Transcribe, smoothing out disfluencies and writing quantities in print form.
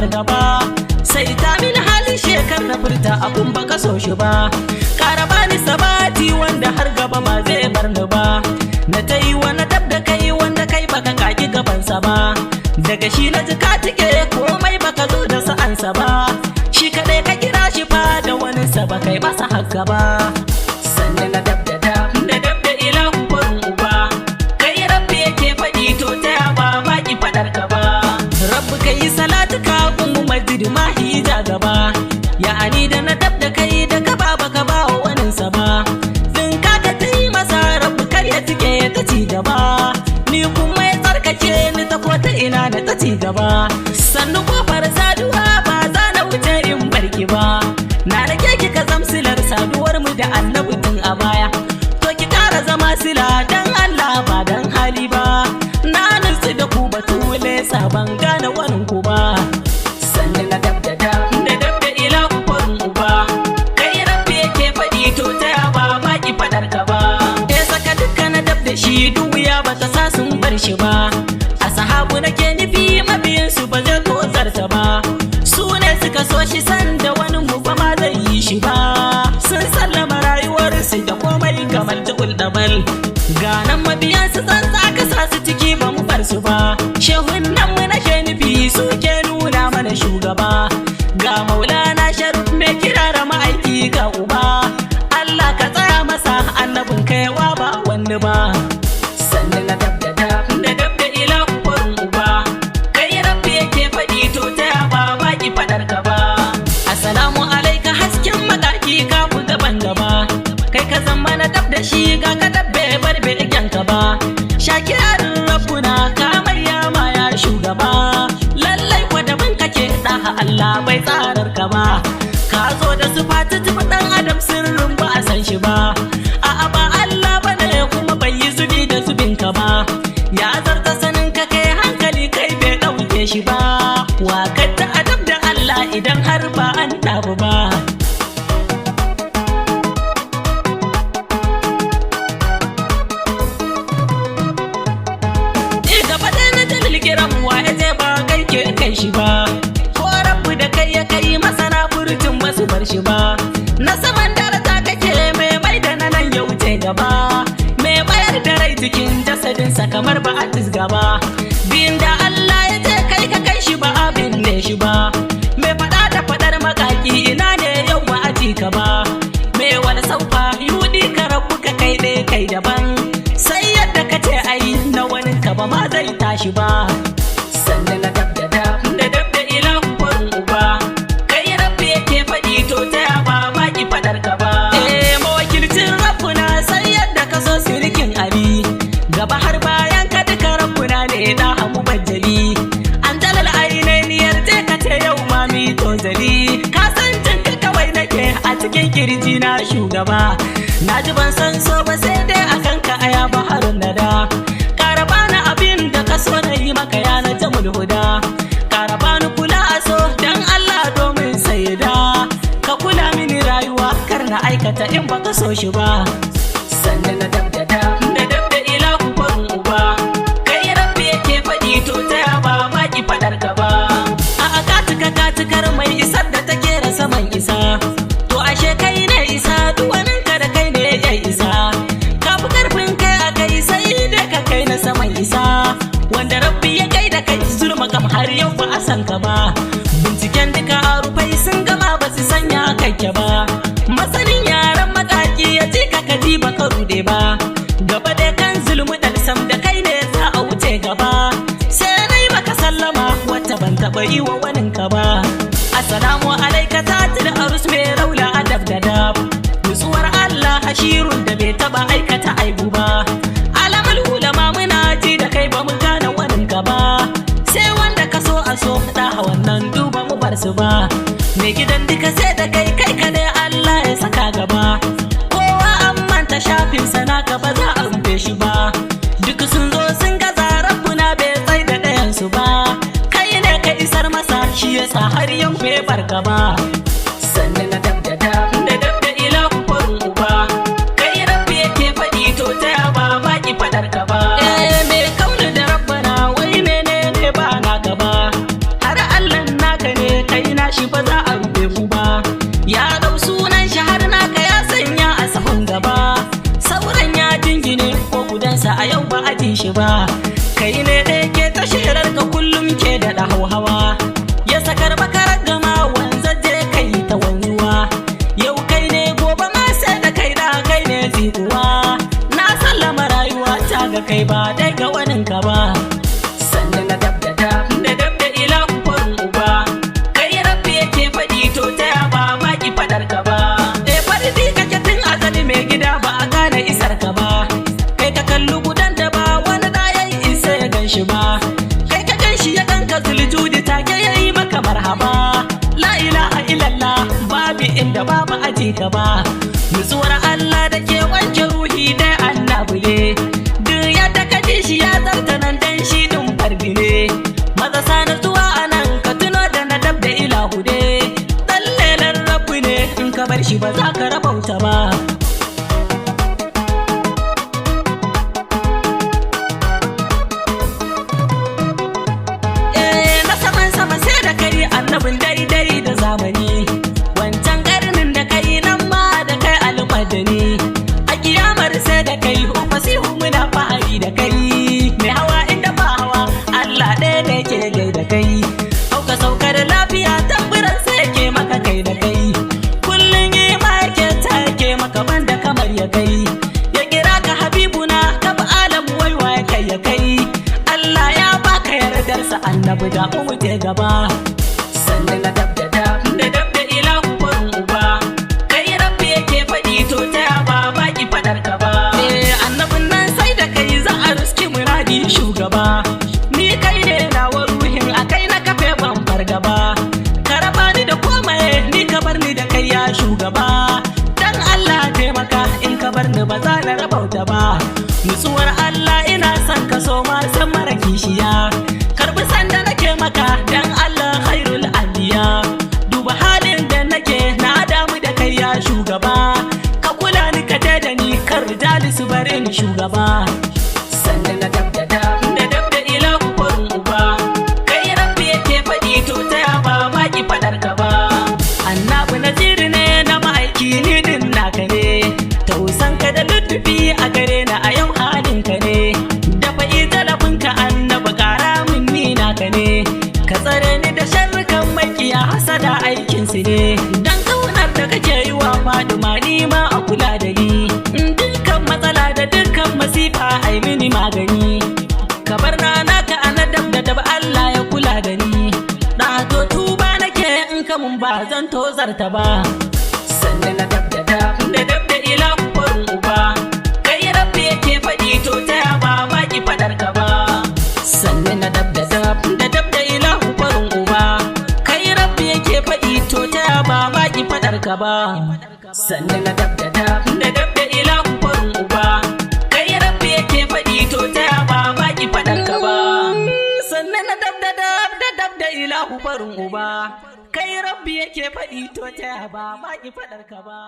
fargaba, sai ta min halin shekar na furta abun baka so shi ba. Kara bani sabati wanda har gaba ba zai bar ni ba, na ta yi wani dab da kai wanda kai baka kaki gabansa ba. Daga shi na ji ka tike komai baka zo da sa'ansa ba, shi kadai ka kira shi fa da wani sa ba kai masa haka ba. Sannan na dab da ilahu farin uba, kai rabbi yake faɗi to ta yaba baki fadar ka ba. Rabbi kai salatu ka gungu masjid mahi ja gaba, ya'ani da na dab da kai da ka ba baka ba wa waninsa ba. Din ka ta yi masa rabbi kar ya tike ya ta ci gaba, ni kuma ya tsarkake ni ta ko ta ina na ta ci gaba. Sannu kofar saduwa ba za na wuce in barki ba, na rage ki ka zamsilar saduwar mu da annabi tun a baya. To ki kara zama sila dan Allah ba dan hali ba, na nutsu da ku batule saban gane wanin ku ba. Sannan na dab da ilahu farin uba, kai rabbi yake faɗi to ta yaba baki fadar ka ba. Ya saka dukkan na dab da shi duya ba ta sa sun bar shi ba, a sahabu nake nufi mabiyansu ba zai kozarta ba. Su ne suka so shi sanda wani mu ba ma zai yi shi ba, sun sallama rayuwarsu da komai kamar jikul dabal. Ganan mabiyansu tsantsa ka sa su ciki ba mu bar su ba, shehun nan mu nake nufi su ke nuna mana shugaba. Ga maulana sharif mai kirara ma'aiki ga uba, Allah ka tsaya masa annabin kaiwa ba wani ba. Sannan na dab da ilahu farin uba, kai rabbi yake faɗi to ta yaba baki fadar ka ba. Assalamu alaika hasken madaki ka fi gaban gaba, kai ka zama na dab da shi ga ka dabbe bar begen ka ba. Shakiyarin rabbuna ka maryama ya shugaba, lallai kwadaban kake daha Allah bai tsarar ka ba. Ka zo da su fatutu dan adam sirrin ba a san shi ba, a'a ba Allah bane kuma bai yi zubi da zubin ka ba. Ya zarta sanin ka kai hankali kai bai dauke shi ba, wa kadda adab da Allah idan har ba an dabu ba. Gaba da na jalil kiran wa ya je ba kai ke kai shi ba, ko rabbu da kai ya kai masana furtun ba su bar shi ba. Na saman daraja kake mai da na nan ya wuce gaba, mai bayar da rai cikin jasadinsa kamar ba a gaba. Biyun da Allah ya je kai ka kai shi ba abin ne shi ba, mai fada da fadar makaki ina ne yau ba a ci ka ba. Mai wani saufa yudi ka rabu ka kai ɗaya kai daban, sai yadda ka ce ai na wani ka ba ma zai tashi ba. Sannan na dab da ilahu farin uba, kai rabbi yake faɗi to ta yaba baki fadar ka ba. Mawakilcin rabbuna sai yadda ka so sirikin abi, gaba har bayan ka duka rabbuna ne da hamu bajjali. An jalal ainihiniyar je ka ce yau ma mi tozali, ka san jin ka kawai nake a cikin kirji na shugaba. Na ji ban san so ba sai dai akan ka aya baharun nada, kara bani abin da ka so na yi maka yana jamul huda. Kara bani kula a so dan Allah domin saida, ka kula mini rayuwa kar na aikata in baka so shi ba. Sannan na dab da ilahu farin uba, kai rabbi yake faɗi to ta yaba baki fadar ka ba. A katukar mai isar da take rasa man isa, to ashe kai ne isa duwanin ka da kai ne ya isa. Ka fi karfin kai a kai sai dai ka kai na saman isa, wanda rabbi ya kai da kai zulma kam har yau ba a san ka ba. Binciken duka a rufai sun gama ba su sanya kake ba, masanin yaran mataki ya ce ka kaji ba ka rude ba. Gaba da kan zulmu dalsam da kai ne za a wuce gaba, sai na yi maka sallama wata ban taɓa yi wa wanin ka ba. Assalamu alaika tatil arus mai raula adab da dab, nutsuwar Allah hashirun da bai taɓa aikata aibu ba. Alamul ulama muna ji da kai ba mu gane wanin ka ba, sai wanda ka so a so da wannan duba mu bar su ba. Mai gidan duka sai da kai kadai Allah ya saka gaba, kowa an manta shafin sana ka ba za a rufe shi ba. Duk sun zo sun gaza rabbuna bai tsai da ɗayan su ba, kai ne ka isar masa shi yasa har yau bai barka ba. Sannan na dab da ilahu farin uba, kai rabbi yake faɗi to ta yaba baki fadar ka ba. Me kaunu da rabbana wai menene ba naka ba, har Allah naka ne shi ba za a rufe ku ba. Ya dau sunan shi har naka ya sanya a sahun gaba. Sauran ya jingine ko gudansa a yau ba a ji shi ba. Kai ne ɗaya ke ta shirar ka kullum ke da hauhawa. Ya sakar bakarar gama wanzaje kai ta wanzuwa. Yau kai ne gobe ma sai da kai da kai ne zikuwa. Na sallama rayuwa ta ga kai ba dai ga waninka ba. Sannan na dab da ilahu farin uba. Kai rabbi yake faɗi to ta ya ba ma ki faɗar ka ba. Fardi kake tun azali mai gida ba a gane isar ka ba. Kai ka kalli gudan da ba wani da yayi isa ya gan shi ba. Kai ka gan shi ya ganka zuljudi take yayi maka marhaba. La ilaha illallah babu inda babu aji ka ba. Nutsuwar Allah da ke wanke ruhi dai annabi ne. Duk yadda ka ji shi ya zarta nan dan shi din fardi ne. Maza sa nutsuwa a nan ka tuno da na dab da ilahu ne. Dan lelan rabbi ne in ka bar shi ba za ka rabauta ba. Na saman sama sai da kai annabin daidai da zamani. Wancan karnin da kai nan ma da kai almadani. A kiyamar sai da kai fasihu muna fahari da kai. Mai hawa inda ba hawa Allah ɗaya da yake gai da kai. Hauka saukar lafiya tamburan sai yake maka kai da kai. Kullum yi ma yake ta yake maka banda kamar ya kai. Ya kira ka habibuna ka ba alam waiwa ya kai ya kai. Allah ya baka yardarsa annabi da mu je gaba. Sannan na dab da ilahu farin uba. Kai rabbi yake faɗi to ta ya ba baki faɗar ka ba. Annabin nan sai da kai za a riski muradi shugaba. Ni kai ne nawa ruhin a kai na kafe ban fargaba. Ka raba ni da komai ni ka bar ni da kai ya shugaba. Dan Allah taimaka in ka bar ni ba za na rabauta ba. Nutsuwar Allah ina son ka so ma san mara kishiya. Karbi sanda nake maka dan Allah khairul anbiya. Duba halin da nake na damu da kai ya shugaba. Ka kula ni ka da ni kar rijali su bare ni shugaba. Sannan na dab da ilahu farin uba. Kai rabbi yake faɗi to ta ya ba ma ki faɗar ka ba. Annabi naziri ne na ma'aiki ni din naka ne. Tausan ka da luttufi a gare na a yau halin ka ne. Dafa talafin ka annabi ƙara min ni naka ne. Ka tsare ni da sharrukan makiya hasada aikin su ne. Dan kaunar da kake yi wa Faduma ni ma a kula da ni. Dukkan matsala da dukkan masifa ai mini magani. Ka bar rana ka ana dab Allah ya kula da ni. Na to tuba nake in ka mun ba zan tozarta ba. Sannan na dab da ilahu farin uba. Kai rabbi yake faɗi to ta ya ba ma ki faɗar ka ba. Sannan na dab da ilahu farin uba. Kai rabbi yake faɗi to ta ya ba ma ki faɗar ka ba. Sannan na dab da ilahu farin uba. Kai rabbi yake faɗi to ta ya ba ma ki faɗar ka ba. Sannan na dab da ilahu farin uba. Kai rabbi yake faɗi to ta ya ba ma ki faɗar ka ba.